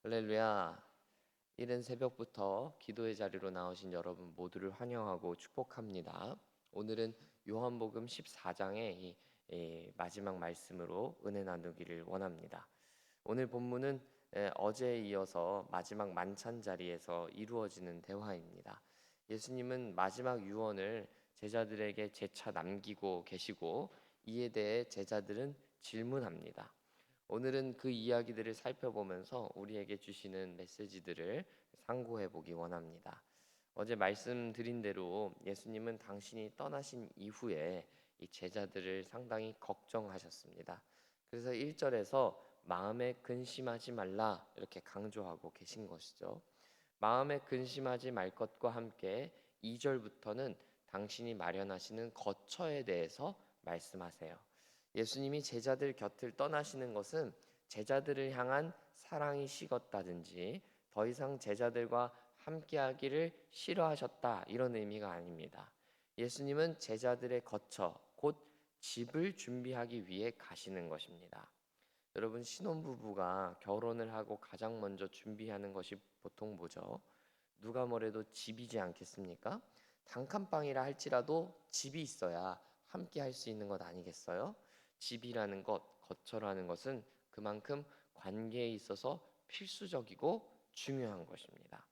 할렐루야. 이른 새벽부터 기도의 자리로 나오신 여러분 모두를 환영하고 축복합니다. 오늘은 요한복음 14장의 마지막 말씀으로 은혜 나누기를 원합니다. 오늘 본문은 어제에 이어서 마지막 만찬 자리에서 이루어지는 대화입니다. 예수님은 마지막 유언을 제자들에게 재차 남기고 계시고 이에 대해 제자들은 질문합니다. 오늘은 그 이야기들을 살펴보면서 우리에게 주시는 메시지들을 상고해 보기 원합니다. 어제 말씀드린 대로 예수님은 당신이 떠나신 이후에 이 제자들을 상당히 걱정하셨습니다. 그래서 1절에서 마음에 근심하지 말라 이렇게 강조하고 계신 것이죠. 마음에 근심하지 말 것과 함께 2절부터는 당신이 마련하시는 거처에 대해서 말씀하세요. 예수님이 제자들 곁을 떠나시는 것은 제자들을 향한 사랑이 식었다든지 더 이상 제자들과 함께하기를 싫어하셨다 이런 의미가 아닙니다. 예수님은 제자들의 거처 곧 집을 준비하기 위해 가시는 것입니다. 여러분, 신혼부부가 결혼을 하고 가장 먼저 준비하는 것이 보통 뭐죠? 누가 뭐래도 집이지 않겠습니까? 단칸방이라 할지라도 집이 있어야 함께 할 수 있는 것 아니겠어요? 집이라는 것, 거처라는 것은 그만큼 관계에 있어서 필수적이고 중요한 것입니다.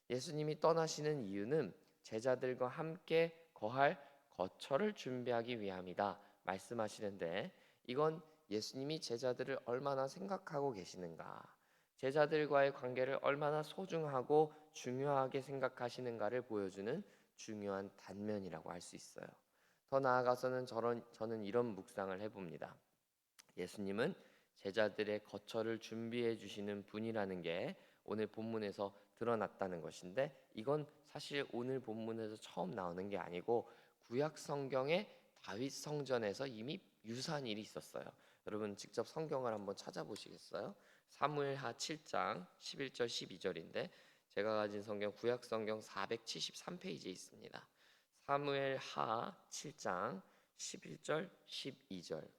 예수님이 떠나시는 이유는 제자들과 함께 거할 거처를 준비하기 위함이다 말씀하시는데, 이건 예수님이 제자들을 얼마나 생각하고 계시는가, 제자들과의 관계를 얼마나 소중하고 중요하게 생각하시는가를 보여주는 중요한 단면이라고 할 수 있어요. 더 나아가서는 저는 이런 묵상을 해봅니다. 예수님은 제자들의 거처를 준비해 주시는 분이라는 게 오늘 본문에서 드러났다는 것인데, 이건 사실 오늘 본문에서 처음 나오는 게 아니고 구약 성경의 다윗 성전에서 이미 유사한 일이 있었어요. 여러분 직접 성경을 한번 찾아보시겠어요? 사무엘하 7장 11절 12절인데 제가 가진 성경 구약 성경 473페이지에 있습니다. 사무엘하 7장 11절 12절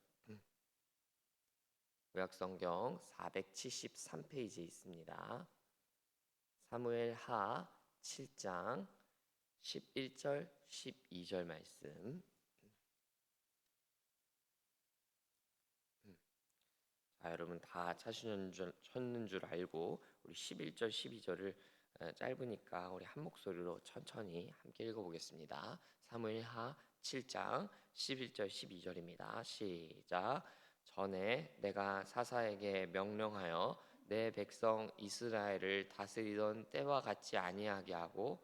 구약 성경 473페이지에 있습니다. 사무엘하 7장 11절 12절 말씀. 자, 여러분 다 찾으셨는 줄 알고 우리 11절 12절을 짧으니까 우리 한 목소리로 천천히 함께 읽어보겠습니다. 사무엘하 7장 11절 12절입니다. 시작. 전에 내가 사사에게 명령하여 내 백성 이스라엘을 다스리던 때와 같이 아니하게 하고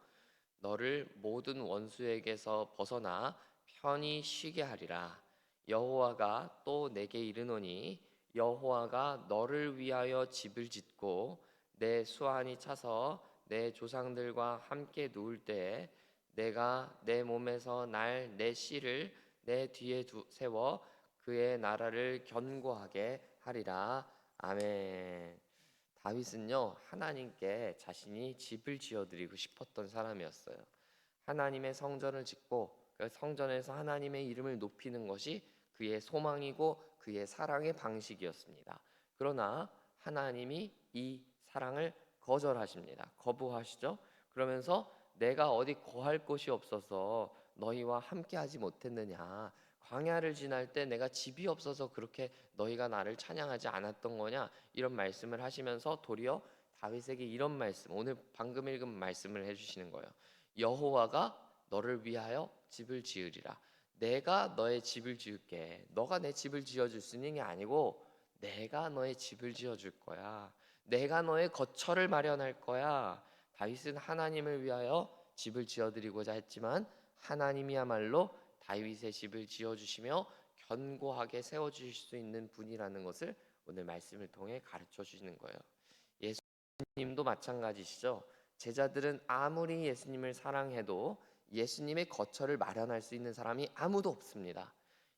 너를 모든 원수에게서 벗어나 편히 쉬게 하리라. 여호와가 또 내게 이르노니 여호와가 너를 위하여 집을 짓고 내 수완이 차서 내 조상들과 함께 누울 때에 내가 내 몸에서 날 내 씨를 내 뒤에 세워 그의 나라를 견고하게 하리라. 아멘. 다윗은요, 하나님께 자신이 집을 지어드리고 싶었던 사람이었어요. 하나님의 성전을 짓고 그 성전에서 하나님의 이름을 높이는 것이 그의 소망이고 그의 사랑의 방식이었습니다. 그러나 하나님이 이 사랑을 거절하십니다. 거부하시죠. 그러면서 내가 어디 거할 곳이 없어서 너희와 함께하지 못했느냐, 광야를 지날 때 내가 집이 없어서 그렇게 너희가 나를 찬양하지 않았던 거냐, 이런 말씀을 하시면서 도리어 다윗에게 이런 말씀, 오늘 방금 읽은 말씀을 해주시는 거예요. 여호와가 너를 위하여 집을 지으리라. 내가 너의 집을 지을게. 너가 내 집을 지어줄 수 있는 게 아니고 내가 너의 집을 지어줄 거야. 내가 너의 거처를 마련할 거야. 다윗은 하나님을 위하여 집을 지어드리고자 했지만 하나님이야말로 다윗의 집을 지어주시며 견고하게 세워주실 수 있는 분이라는 것을 오늘 말씀을 통해 가르쳐 주시는 거예요. 예수님도 마찬가지시죠. 제자들은 아무리 예수님을 사랑해도 예수님의 거처를 마련할 수 있는 사람이 아무도 없습니다.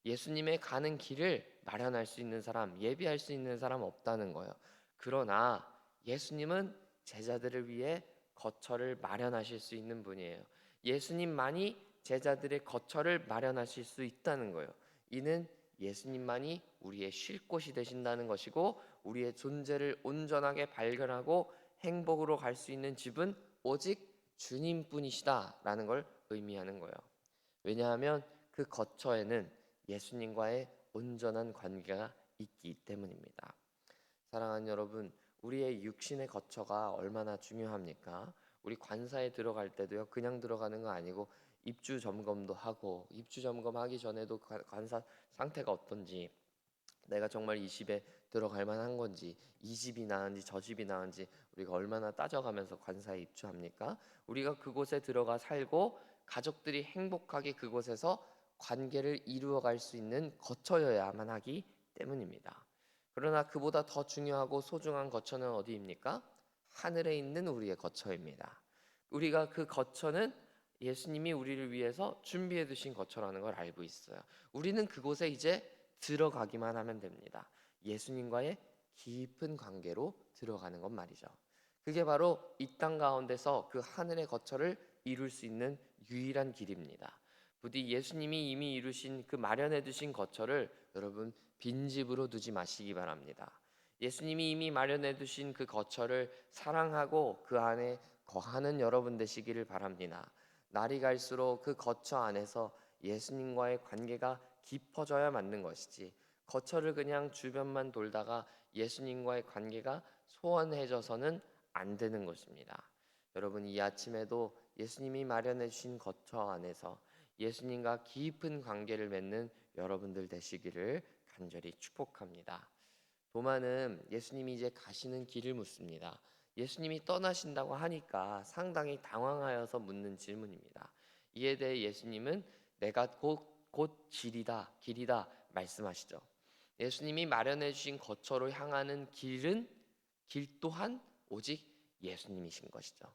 예수님의 가는 길을 마련할 수 있는 사람, 예비할 수 있는 사람 없다는 거예요. 그러나 예수님은 제자들을 위해 거처를 마련하실 수 있는 분이에요. 예수님만이 제자들의 거처를 마련하실 수 있다는 거예요. 이는 예수님만이 우리의 쉴 곳이 되신다는 것이고 우리의 존재를 온전하게 발견하고 행복으로 갈 수 있는 집은 오직 주님뿐이시다라는 걸 의미하는 거예요. 왜냐하면 그 거처에는 예수님과의 온전한 관계가 있기 때문입니다. 사랑하는 여러분, 우리의 육신의 거처가 얼마나 중요합니까? 우리 관사에 들어갈 때도요, 그냥 들어가는 거 아니고 입주 점검도 하고, 입주 점검하기 전에도 관사 상태가 어떤지, 내가 정말 이 집에 들어갈 만한 건지, 이 집이 나은지 저 집이 나은지 우리가 얼마나 따져가면서 관사에 입주합니까? 우리가 그곳에 들어가 살고 가족들이 행복하게 그곳에서 관계를 이루어갈 수 있는 거처여야만 하기 때문입니다. 그러나 그보다 더 중요하고 소중한 거처는 어디입니까? 하늘에 있는 우리의 거처입니다. 우리가 그 거처는 예수님이 우리를 위해서 준비해 두신 거처라는 걸 알고 있어요. 우리는 그곳에 이제 들어가기만 하면 됩니다. 예수님과의 깊은 관계로 들어가는 것 말이죠. 그게 바로 이 땅 가운데서 그 하늘의 거처를 이룰 수 있는 유일한 길입니다. 부디 예수님이 이미 이루신 그 마련해 두신 거처를 여러분 빈집으로 두지 마시기 바랍니다. 예수님이 이미 마련해 두신 그 거처를 사랑하고 그 안에 거하는 여러분 되시기를 바랍니다. 날이 갈수록 그 거처 안에서 예수님과의 관계가 깊어져야 맞는 것이지, 거처를 그냥 주변만 돌다가 예수님과의 관계가 소원해져서는 안 되는 것입니다. 여러분, 이 아침에도 예수님이 마련해 주신 거처 안에서 예수님과 깊은 관계를 맺는 여러분들 되시기를 간절히 축복합니다. 도마는 예수님이 이제 가시는 길을 묻습니다. 예수님이 떠나신다고 하니까 상당히 당황하여서 묻는 질문입니다. 이에 대해 예수님은 내가 곧 길이다 말씀하시죠. 예수님이 마련해 주신 거처로 향하는 길 또한 오직 예수님이신 것이죠.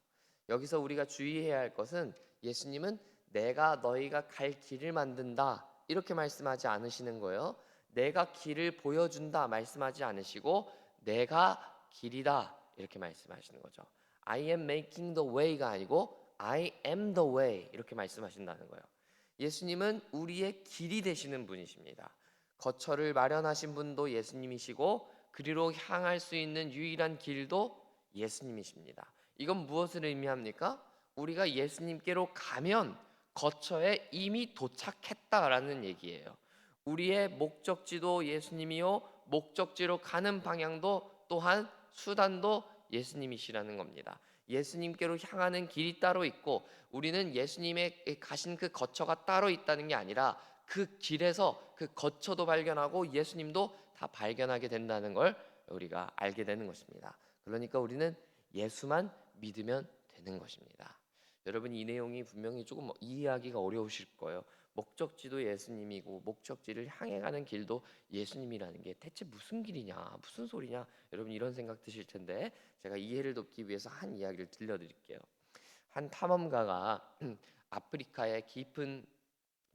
여기서 우리가 주의해야 할 것은 예수님은 내가 너희가 갈 길을 만든다 이렇게 말씀하지 않으시는 거예요. 내가 길을 보여준다 말씀하지 않으시고 내가 길이다 이렇게 말씀하시는 거죠. I am making the way가 아니고 I am the way 이렇게 말씀하신다는 거예요. 예수님은 우리의 길이 되시는 분이십니다. 거처를 마련하신 분도 예수님이시고 그리로 향할 수 있는 유일한 길도 예수님이십니다. 이건 무엇을 의미합니까? 우리가 예수님께로 가면 거처에 이미 도착했다라는 얘기예요. 우리의 목적지도 예수님이요, 목적지로 가는 방향도 또한 수단도 예수님이시라는 겁니다. 예수님께로 향하는 길이 따로 있고 우리는 예수님의 가신 그 거처가 따로 있다는 게 아니라 그 길에서 그 거처도 발견하고 예수님도 다 발견하게 된다는 걸 우리가 알게 되는 것입니다. 그러니까 우리는 예수만 믿으면 되는 것입니다. 여러분, 이 내용이 분명히 조금 이해하기가 어려우실 거예요. 목적지도 예수님이고 목적지를 향해 가는 길도 예수님이라는 게 대체 무슨 길이냐, 무슨 소리냐, 여러분 이런 생각 드실 텐데 제가 이해를 돕기 위해서 한 이야기를 들려드릴게요. 한 탐험가가 아프리카의 깊은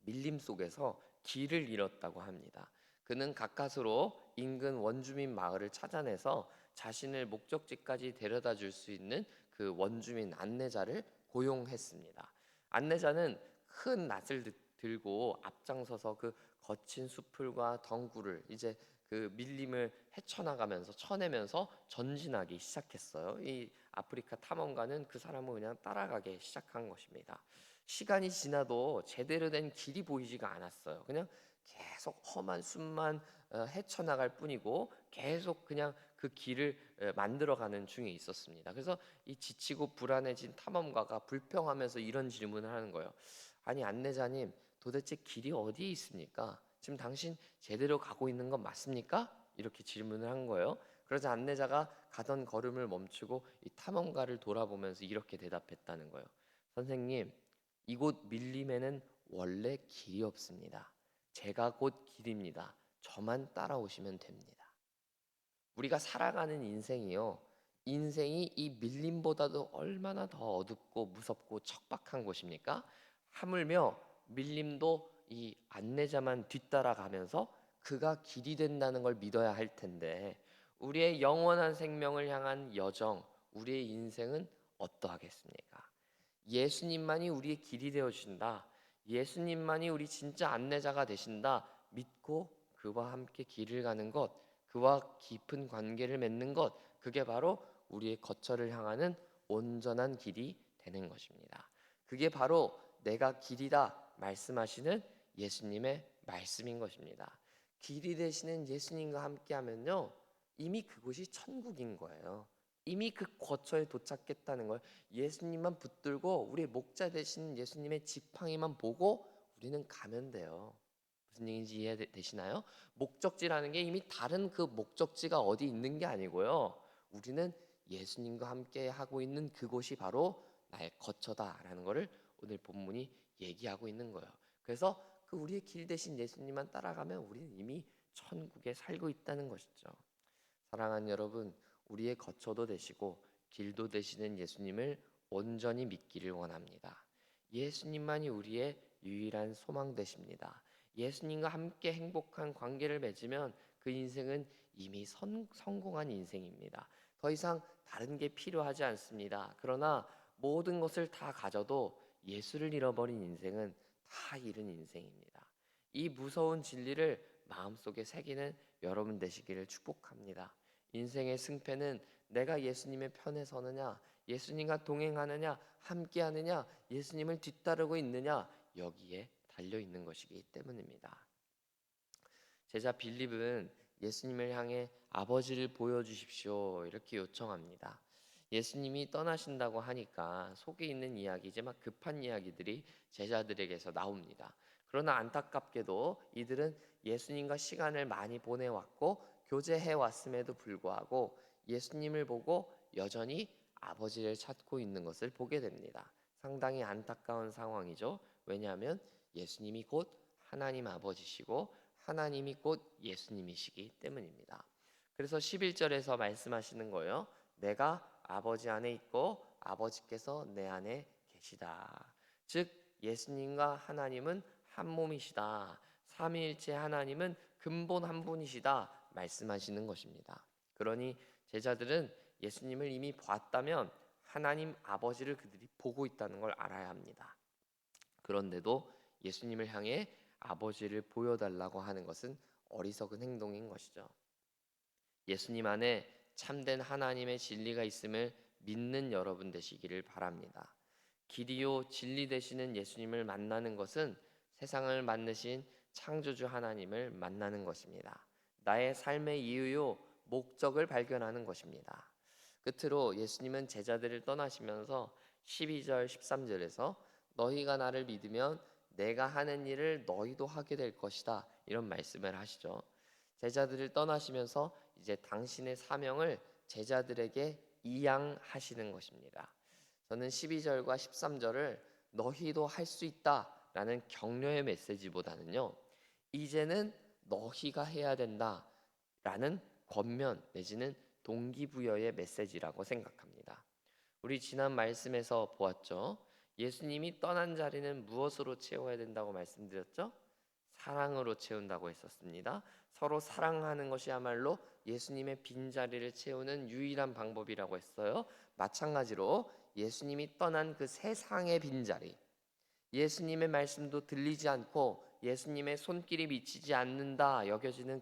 밀림 속에서 길을 잃었다고 합니다. 그는 가까스로 인근 원주민 마을을 찾아내서 자신을 목적지까지 데려다 줄 수 있는 그 원주민 안내자를 고용했습니다. 안내자는 큰 낫을 들고 앞장서서 그 거친 수풀과 덩굴을 이제 그 밀림을 헤쳐나가면서 쳐내면서 전진하기 시작했어요. 이 아프리카 탐험가는 그 사람을 그냥 따라가기 시작한 것입니다. 시간이 지나도 제대로 된 길이 보이지가 않았어요. 그냥 계속 험한 숲만 헤쳐나갈 뿐이고 계속 그냥 그 길을 만들어가는 중에 있었습니다. 그래서 이 지치고 불안해진 탐험가가 불평하면서 이런 질문을 하는 거예요. 아니 안내자님, 도대체 길이 어디에 있습니까? 지금 당신 제대로 가고 있는 건 맞습니까? 이렇게 질문을 한 거예요. 그러자 안내자가 가던 걸음을 멈추고 이 탐험가를 돌아보면서 이렇게 대답했다는 거예요. 선생님, 이곳 밀림에는 원래 길이 없습니다. 제가 곧 길입니다. 저만 따라오시면 됩니다. 우리가 살아가는 인생이요, 인생이 이 밀림보다도 얼마나 더 어둡고 무섭고 척박한 곳입니까? 하물며 밀림도 이 안내자만 뒤따라가면서 그가 길이 된다는 걸 믿어야 할 텐데 우리의 영원한 생명을 향한 여정, 우리의 인생은 어떠하겠습니까? 예수님만이 우리의 길이 되어 주신다. 예수님만이 우리 진짜 안내자가 되신다. 믿고 그와 함께 길을 가는 것, 그와 깊은 관계를 맺는 것, 그게 바로 우리의 거처를 향하는 온전한 길이 되는 것입니다. 그게 바로 내가 길이다 말씀하시는 예수님의 말씀인 것입니다. 길이 되시는 예수님과 함께하면요, 이미 그곳이 천국인 거예요. 이미 그 거처에 도착했다는 걸 예수님만 붙들고 우리의 목자 되신 예수님의 지팡이만 보고 우리는 가면 돼요. 무슨 얘기인지 이해되시나요? 목적지라는 게 이미 다른 그 목적지가 어디 있는 게 아니고요. 우리는 예수님과 함께 하고 있는 그곳이 바로 나의 거처다라는 것을 오늘 본문이 얘기하고 있는 거예요. 그래서 그 우리의 길 대신 예수님만 따라가면 우리는 이미 천국에 살고 있다는 것이죠. 사랑하는 여러분, 우리의 거처도 되시고 길도 되시는 예수님을 온전히 믿기를 원합니다. 예수님만이 우리의 유일한 소망 되십니다. 예수님과 함께 행복한 관계를 맺으면 그 인생은 이미 성공한 인생입니다. 더 이상 다른 게 필요하지 않습니다. 그러나 모든 것을 다 가져도 예수를 잃어버린 인생은 다 잃은 인생입니다. 이 무서운 진리를 마음속에 새기는 여러분 되시기를 축복합니다. 인생의 승패는 내가 예수님의 편에 서느냐, 예수님과 동행하느냐, 함께하느냐, 예수님을 뒤따르고 있느냐, 여기에 달려 있는 것이기 때문입니다. 제자 빌립은 예수님을 향해 아버지를 보여주십시오 이렇게 요청합니다. 예수님이 떠나신다고 하니까 속에 있는 이야기지만 급한 이야기들이 제자들에게서 나옵니다. 그러나 안타깝게도 이들은 예수님과 시간을 많이 보내왔고 교제해 왔음에도 불구하고 예수님을 보고 여전히 아버지를 찾고 있는 것을 보게 됩니다. 상당히 안타까운 상황이죠. 왜냐하면 예수님이 곧 하나님 아버지시고 하나님이 곧 예수님이시기 때문입니다. 그래서 11절에서 말씀하시는 거예요. 내가 아버지 안에 있고 아버지께서 내 안에 계시다. 즉 예수님과 하나님은 한 몸이시다. 삼위일체 하나님은 근본 한 분이시다 말씀하시는 것입니다. 그러니 제자들은 예수님을 이미 봤다면 하나님 아버지를 그들이 보고 있다는 걸 알아야 합니다. 그런데도 예수님을 향해 아버지를 보여달라고 하는 것은 어리석은 행동인 것이죠. 예수님 안에 참된 하나님의 진리가 있음을 믿는 여러분 되시기를 바랍니다. 길이요 진리 되시는 예수님을 만나는 것은 세상을 만드신 창조주 하나님을 만나는 것입니다. 나의 삶의 이유요 목적을 발견하는 것입니다. 끝으로 예수님은 제자들을 떠나시면서 12절 13절에서 너희가 나를 믿으면 내가 하는 일을 너희도 하게 될 것이다 이런 말씀을 하시죠. 제자들을 떠나시면서 이제 당신의 사명을 제자들에게 이양하시는 것입니다. 저는 12절과 13절을 너희도 할 수 있다라는 격려의 메시지보다는요, 이제는 너희가 해야 된다라는 권면 내지는 동기부여의 메시지라고 생각합니다. 우리 지난 말씀에서 보았죠. 예수님이 떠난 자리는 무엇으로 채워야 된다고 말씀드렸죠? 사랑으로 채운다고 했었습니다. 서로 사랑하는 것이야말로 예수님의 빈자리를 채우는 유일한 방법이라고 했어요. 마찬가지로 예수님이 떠난 그 세상의 빈자리, 예수님의 말씀도 들리지 않고 예수님의 손길이 미치지 않는다 여겨지는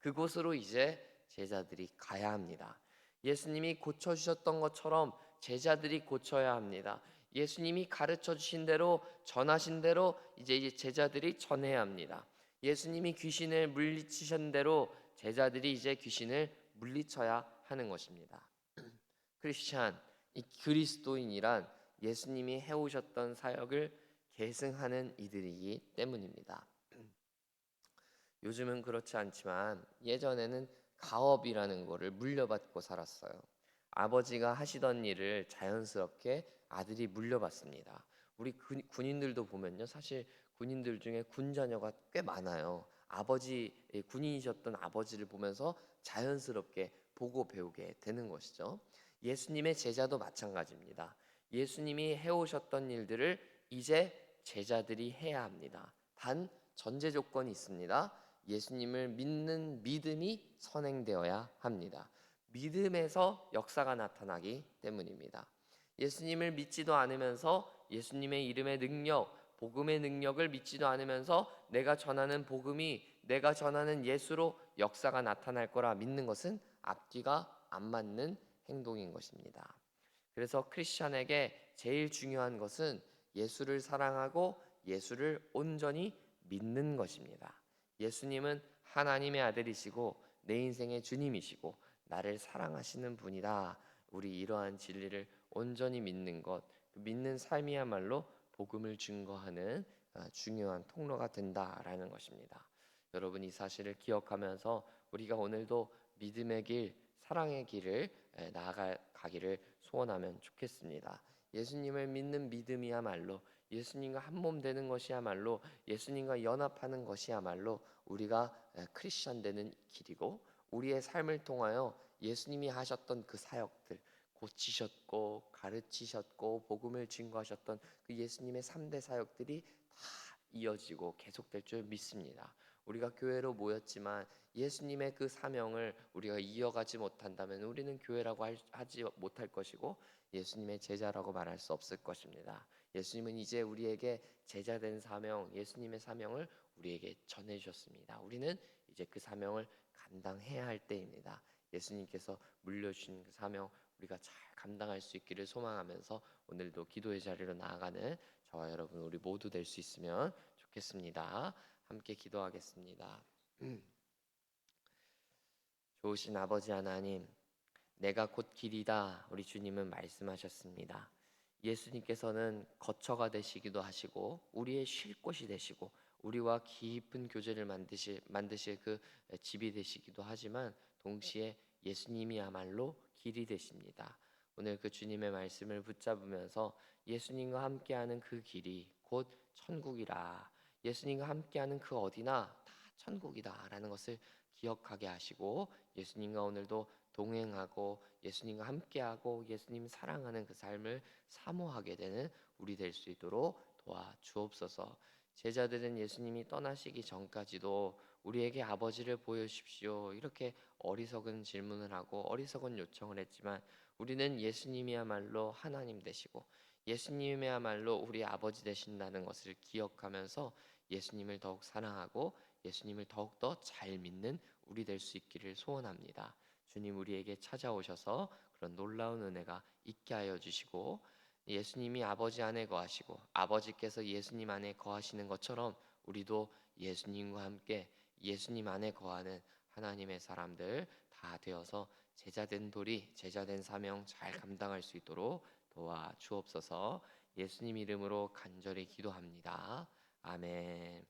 그곳으로 이제 제자들이 가야 합니다. 예수님이 고쳐주셨던 것처럼 제자들이 고쳐야 합니다. 예수님이 가르쳐 주신 대로 전하신 대로 이제 제자들이 전해야 합니다. 예수님이 귀신을 물리치신 대로 제자들이 이제 귀신을 물리쳐야 하는 것입니다. 크리스찬, 이 그리스도인이란 예수님이 해오셨던 사역을 계승하는 이들이기 때문입니다. 요즘은 그렇지 않지만 예전에는 가업이라는 것을 물려받고 살았어요. 아버지가 하시던 일을 자연스럽게 아들이 물려받습니다. 우리 군인들도 보면요, 사실 군인들 중에 군 자녀가 꽤 많아요. 군인이셨던 아버지를 보면서 자연스럽게 보고 배우게 되는 것이죠. 예수님의 제자도 마찬가지입니다. 예수님이 해오셨던 일들을 이제 제자들이 해야 합니다. 단 전제 조건이 있습니다. 예수님을 믿는 믿음이 선행되어야 합니다. 믿음에서 역사가 나타나기 때문입니다. 예수님을 믿지도 않으면서 예수님의 이름의 능력, 복음의 능력을 믿지도 않으면서 내가 전하는 복음이 내가 전하는 예수로 역사가 나타날 거라 믿는 것은 앞뒤가 안 맞는 행동인 것입니다. 그래서 크리스천에게 제일 중요한 것은 예수를 사랑하고 예수를 온전히 믿는 것입니다. 예수님은 하나님의 아들이시고 내 인생의 주님이시고 나를 사랑하시는 분이다. 우리 이러한 진리를 온전히 믿는 것, 그 믿는 삶이야말로 복음을 증거하는 중요한 통로가 된다라는 것입니다. 여러분 이 사실을 기억하면서 우리가 오늘도 믿음의 길, 사랑의 길을 나아가기를 소원하면 좋겠습니다. 예수님을 믿는 믿음이야말로 예수님과 한 몸 되는 것이야말로 예수님과 연합하는 것이야말로 우리가 크리스천 되는 길이고 우리의 삶을 통하여 예수님이 하셨던 그 사역들 고치셨고 가르치셨고 복음을 증거하셨던 그 예수님의 3대 사역들이 다 이어지고 계속될 줄 믿습니다. 우리가 교회로 모였지만 예수님의 그 사명을 우리가 이어가지 못한다면 우리는 교회라고 하지 못할 것이고 예수님의 제자라고 말할 수 없을 것입니다. 예수님은 이제 우리에게 제자된 사명, 예수님의 사명을 우리에게 전해주셨습니다. 우리는 이제 그 사명을 감당해야 할 때입니다. 예수님께서 물려주신 그 사명 우리가 잘 감당할 수 있기를 소망하면서 오늘도 기도의 자리로 나아가는 저와 여러분 우리 모두 될 수 있으면 좋겠습니다. 함께 기도하겠습니다. 좋으신 아버지 하나님, 내가 곧 길이다 우리 주님은 말씀하셨습니다. 예수님께서는 거처가 되시기도 하시고 우리의 쉴 곳이 되시고 우리와 깊은 교제를 만드실 그 집이 되시기도 하지만 동시에 예수님이야말로 길이 되십니다. 오늘 그 주님의 말씀을 붙잡으면서 예수님과 함께하는 그 길이 곧 천국이라, 예수님과 함께하는 그 어디나 다 천국이다라는 것을 기억하게 하시고 예수님과 오늘도 동행하고 예수님과 함께하고 예수님 사랑하는 그 삶을 사모하게 되는 우리 될 수 있도록 도와 주옵소서. 제자들은 예수님이 떠나시기 전까지도 우리에게 아버지를 보여주십시오 이렇게 어리석은 질문을 하고 어리석은 요청을 했지만 우리는 예수님이야말로 하나님 되시고 예수님이야말로 우리 아버지 되신다는 것을 기억하면서 예수님을 더욱 사랑하고 예수님을 더욱더 잘 믿는 우리 될 수 있기를 소원합니다. 주님 우리에게 찾아오셔서 그런 놀라운 은혜가 있게 하여 주시고 예수님이 아버지 안에 거하시고 아버지께서 예수님 안에 거하시는 것처럼 우리도 예수님과 함께 예수님 안에 거하는 하나님의 사람들 다 되어서 제자된 도리, 제자된 사명 잘 감당할 수 있도록 도와 주옵소서. 예수님 이름으로 간절히 기도합니다. 아멘.